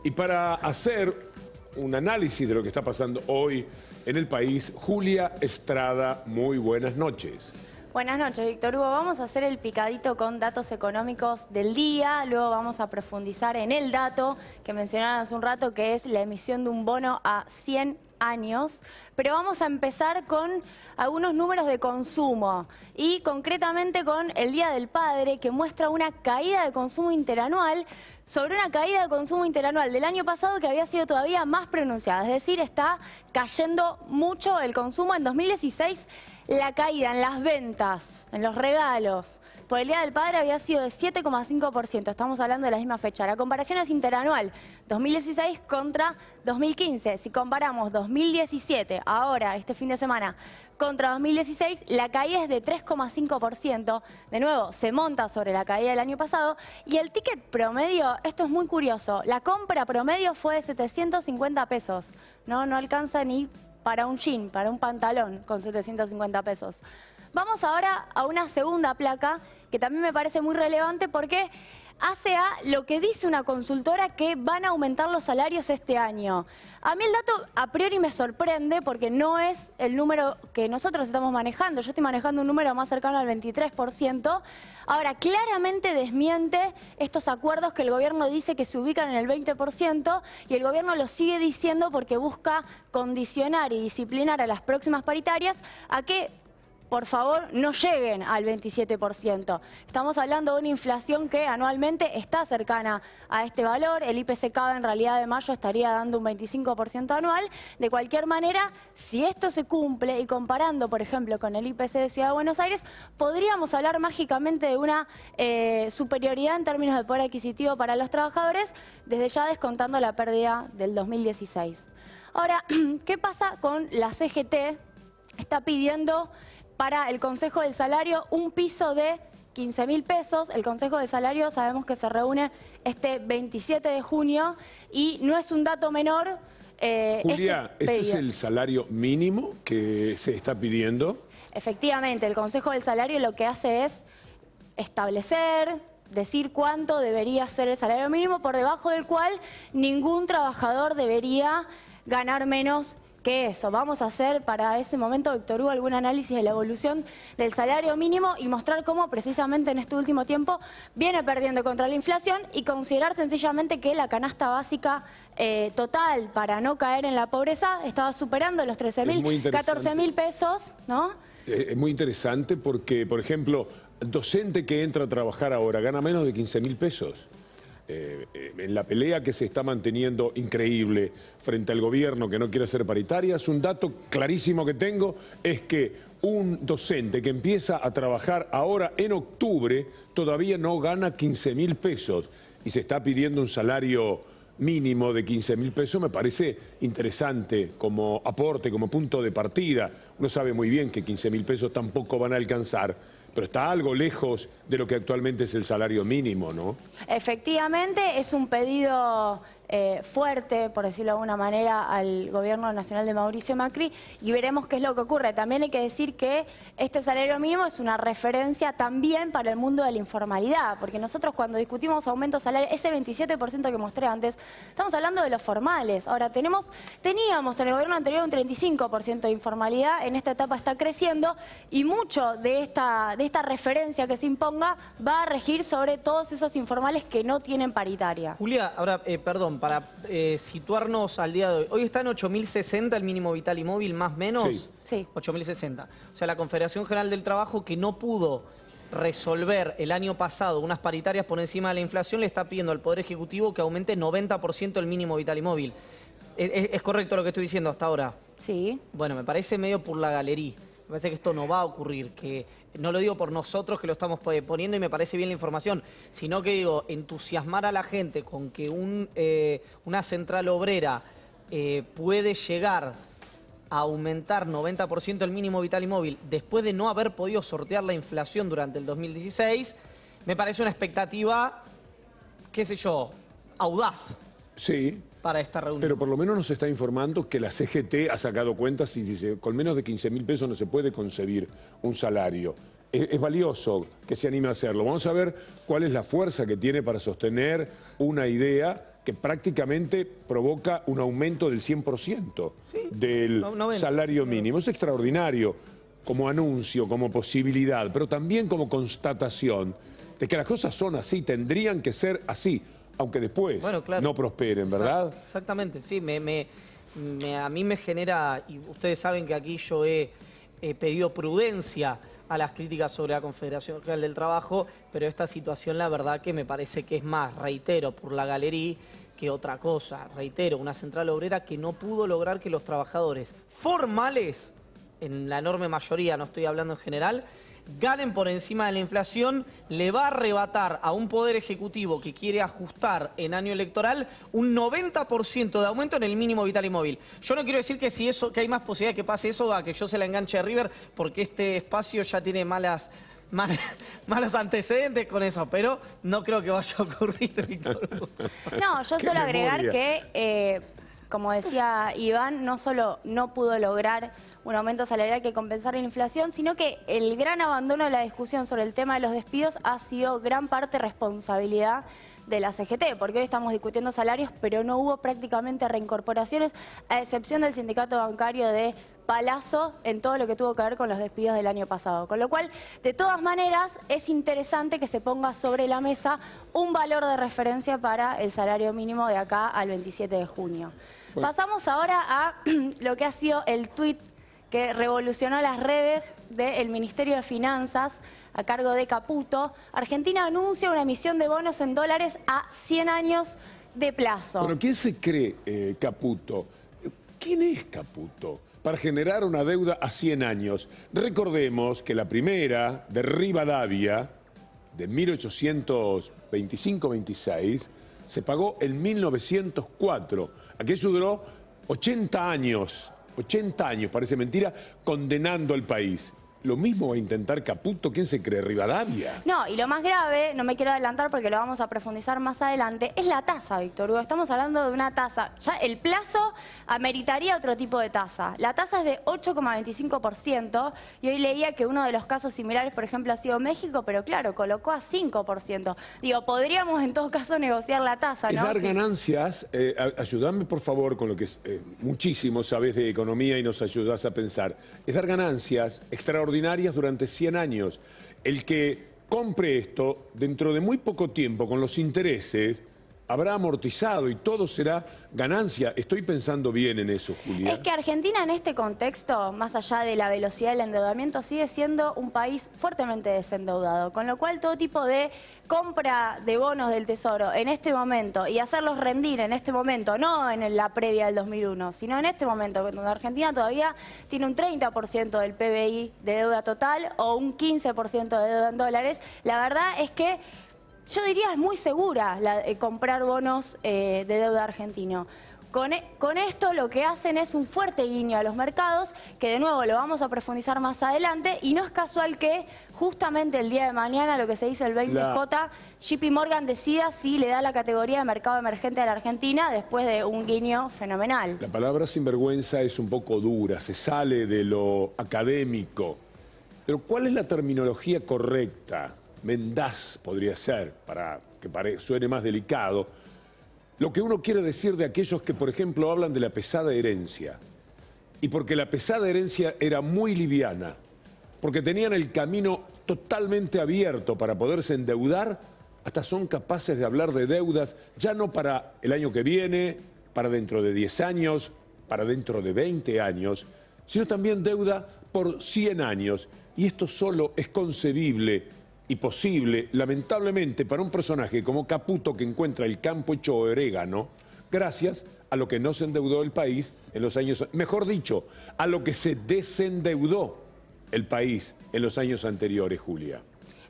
Y para hacer un análisis de lo que está pasando hoy en el país, Julia Estrada, muy buenas noches. Buenas noches, Víctor Hugo. Vamos a hacer el picadito con datos económicos del día. Luego vamos a profundizar en el dato que mencionaron hace un rato, que es la emisión de un bono a 100 años. Pero vamos a empezar con algunos números de consumo y concretamente con el Día del Padre, que muestra una caída de consumo interanual sobre una caída de consumo interanual del año pasado que había sido todavía más pronunciada. Es decir, está cayendo mucho el consumo. En 2016 la caída en las ventas, en los regalos, por el Día del Padre había sido de 7,5%. Estamos hablando de la misma fecha. La comparación es interanual, 2016 contra 2015. Si comparamos 2017, ahora, este fin de semana, contra 2016, la caída es de 3,5%. De nuevo, se monta sobre la caída del año pasado. Y el ticket promedio, esto es muy curioso, la compra promedio fue de 750 pesos. No alcanza ni para un jean, para un pantalón con 750 pesos. Vamos ahora a una segunda placa que también me parece muy relevante porque hace a lo que dice una consultora que van a aumentar los salarios este año. A mí el dato a priori me sorprende porque no es el número que nosotros estamos manejando. Yo estoy manejando un número más cercano al 23%. Ahora, claramente desmiente estos acuerdos que el gobierno dice que se ubican en el 20% y el gobierno lo sigue diciendo porque busca condicionar y disciplinar a las próximas paritarias a que, por favor, no lleguen al 27%. Estamos hablando de una inflación que anualmente está cercana a este valor. El IPC en realidad de mayo estaría dando un 25% anual. De cualquier manera, si esto se cumple y comparando, por ejemplo, con el IPC de Ciudad de Buenos Aires, podríamos hablar mágicamente de una superioridad en términos de poder adquisitivo para los trabajadores, desde ya descontando la pérdida del 2016. Ahora, ¿qué pasa con la CGT? Está pidiendo para el Consejo del Salario un piso de 15.000 pesos. El Consejo del Salario sabemos que se reúne este 27 de junio y no es un dato menor. Julia, ¿ese es el salario mínimo que se está pidiendo? Efectivamente, el Consejo del Salario lo que hace es establecer, decir cuánto debería ser el salario mínimo, por debajo del cual ningún trabajador debería ganar menos que eso. Vamos a hacer para ese momento, Víctor Hugo, algún análisis de la evolución del salario mínimo y mostrar cómo precisamente en este último tiempo viene perdiendo contra la inflación y considerar sencillamente que la canasta básica total para no caer en la pobreza estaba superando los 13.000, 14.000 pesos, ¿no? Es muy interesante porque, por ejemplo, docente que entra a trabajar ahora gana menos de 15.000 pesos. En la pelea que se está manteniendo increíble frente al gobierno que no quiere hacer paritarias, un dato clarísimo que tengo es que un docente que empieza a trabajar ahora en octubre todavía no gana 15.000 pesos y se está pidiendo un salario mínimo de 15.000 pesos. Me parece interesante como aporte, como punto de partida. Uno sabe muy bien que 15.000 pesos tampoco van a alcanzar, pero está algo lejos de lo que actualmente es el salario mínimo, ¿no? Efectivamente, es un pedido fuerte, por decirlo de alguna manera, al gobierno nacional de Mauricio Macri y veremos qué es lo que ocurre. También hay que decir que este salario mínimo es una referencia también para el mundo de la informalidad, porque nosotros cuando discutimos aumentos salariales, ese 27% que mostré antes, estamos hablando de los formales. Ahora, teníamos en el gobierno anterior un 35% de informalidad, en esta etapa está creciendo y mucho de esta referencia que se imponga va a regir sobre todos esos informales que no tienen paritaria. Julia, ahora, perdón, para situarnos al día de hoy. Hoy está en 8.060 el mínimo vital y móvil, más o menos. Sí. 8.060. O sea, la Confederación General del Trabajo, que no pudo resolver el año pasado unas paritarias por encima de la inflación, le está pidiendo al Poder Ejecutivo que aumente 90% el mínimo vital y móvil. ¿Es correcto lo que estoy diciendo hasta ahora? Sí. Bueno, me parece medio por la galería. Me parece que esto no va a ocurrir, que no lo digo por nosotros que lo estamos poniendo y me parece bien la información, sino que digo, entusiasmar a la gente con que una central obrera puede llegar a aumentar 90% el mínimo vital y móvil después de no haber podido sortear la inflación durante el 2016, me parece una expectativa, qué sé yo, audaz. Sí. Para esta reunión. Pero por lo menos nos está informando que la CGT ha sacado cuentas y dice, con menos de 15.000 pesos no se puede concebir un salario. Es valioso que se anime a hacerlo. Vamos a ver cuál es la fuerza que tiene para sostener una idea que prácticamente provoca un aumento del 100% del 90, salario mínimo. Es extraordinario como anuncio, como posibilidad, pero también como constatación de que las cosas son así, tendrían que ser así, aunque después no prosperen, ¿verdad? Exactamente, sí, a mí me genera, y ustedes saben que aquí yo he pedido prudencia a las críticas sobre la Confederación General del Trabajo, pero esta situación la verdad que me parece que es más, reitero, por la galería que otra cosa. Reitero, una central obrera que no pudo lograr que los trabajadores formales, en la enorme mayoría, no estoy hablando en general, ganen por encima de la inflación, le va a arrebatar a un poder ejecutivo que quiere ajustar en año electoral un 90% de aumento en el mínimo vital y móvil. Yo no quiero decir que que hay más posibilidad de que pase eso a que yo se la enganche a River, porque este espacio ya tiene malos antecedentes con eso, pero no creo que vaya a ocurrir, Víctor Hugo. No, yo solo agregar que, como decía Iván, no solo no pudo lograr un aumento salarial que compensara la inflación, sino que el gran abandono de la discusión sobre el tema de los despidos ha sido gran parte responsabilidad de la CGT, porque hoy estamos discutiendo salarios, pero no hubo prácticamente reincorporaciones, a excepción del sindicato bancario de Palazzo, en todo lo que tuvo que ver con los despidos del año pasado. Con lo cual, de todas maneras, es interesante que se ponga sobre la mesa un valor de referencia para el salario mínimo de acá al 27 de junio. Bueno. Pasamos ahora a lo que ha sido el tuit que revolucionó las redes del Ministerio de Finanzas a cargo de Caputo. Argentina anuncia una emisión de bonos en dólares a 100 años de plazo. Bueno, ¿quién se cree Caputo? ¿Quién es Caputo? Para generar una deuda a 100 años. Recordemos que la primera de Rivadavia, de 1825-26, se pagó en 1904. Aquello duró 80 años. 80 años, parece mentira, condenando al país. Lo mismo va a intentar Caputo. ¿Quién se cree? ¿Rivadavia? No, y lo más grave, no me quiero adelantar porque lo vamos a profundizar más adelante, es la tasa, Víctor Hugo. Estamos hablando de una tasa. Ya el plazo ameritaría otro tipo de tasa. La tasa es de 8,25% y hoy leía que uno de los casos similares, por ejemplo, ha sido México, pero claro, colocó a 5%. Digo, podríamos en todo caso negociar la tasa, ¿no? Es dar ganancias. Ayúdame, por favor, con lo que muchísimo sabes de economía y nos ayudas a pensar. Es dar ganancias extraordinarias durante 100 años. El que compre esto, dentro de muy poco tiempo, con los intereses, habrá amortizado y todo será ganancia. Estoy pensando bien en eso, Julia. Es que Argentina en este contexto, más allá de la velocidad del endeudamiento, sigue siendo un país fuertemente desendeudado, con lo cual todo tipo de compra de bonos del Tesoro en este momento y hacerlos rendir en este momento, no en la previa del 2001, sino en este momento, donde Argentina todavía tiene un 30% del PBI de deuda total o un 15% de deuda en dólares, la verdad es que yo diría es muy segura comprar bonos de deuda argentino. Con esto lo que hacen es un fuerte guiño a los mercados, que de nuevo lo vamos a profundizar más adelante, y no es casual que justamente el día de mañana, lo que se dice el 20J, JP Morgan decida si le da la categoría de mercado emergente a la Argentina después de un guiño fenomenal. La palabra sinvergüenza es un poco dura, se sale de lo académico, pero ¿cuál es la terminología correcta? Mendaz podría ser, para que suene más delicado, lo que uno quiere decir de aquellos que, por ejemplo, hablan de la pesada herencia. Y porque la pesada herencia era muy liviana, porque tenían el camino totalmente abierto para poderse endeudar, hasta son capaces de hablar de deudas, ya no para el año que viene, para dentro de 10 años, para dentro de 20 años, sino también deuda por 100 años. Y esto solo es concebible y posible, lamentablemente, para un personaje como Caputo, que encuentra el campo hecho orégano, gracias a lo que no se endeudó el país en los años, mejor dicho, a lo que se desendeudó el país en los años anteriores, Julia.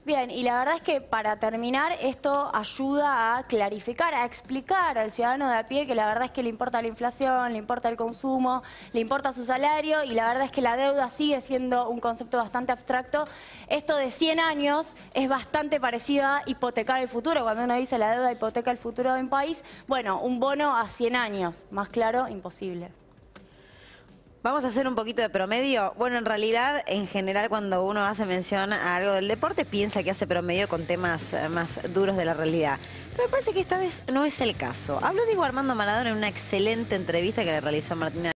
Bien, y la verdad es que para terminar esto ayuda a clarificar, a explicar al ciudadano de a pie que la verdad es que le importa la inflación, le importa el consumo, le importa su salario y la verdad es que la deuda sigue siendo un concepto bastante abstracto. Esto de 100 años es bastante parecido a hipotecar el futuro. Cuando uno dice la deuda hipoteca el futuro de un país, bueno, un bono a 100 años, más claro, imposible. Vamos a hacer un poquito de promedio. Bueno, en realidad, en general, cuando uno hace mención a algo del deporte, piensa que hace promedio con temas más duros de la realidad. Pero me parece que esta vez no es el caso. Habló Diego Armando Maradona en una excelente entrevista que le realizó Martina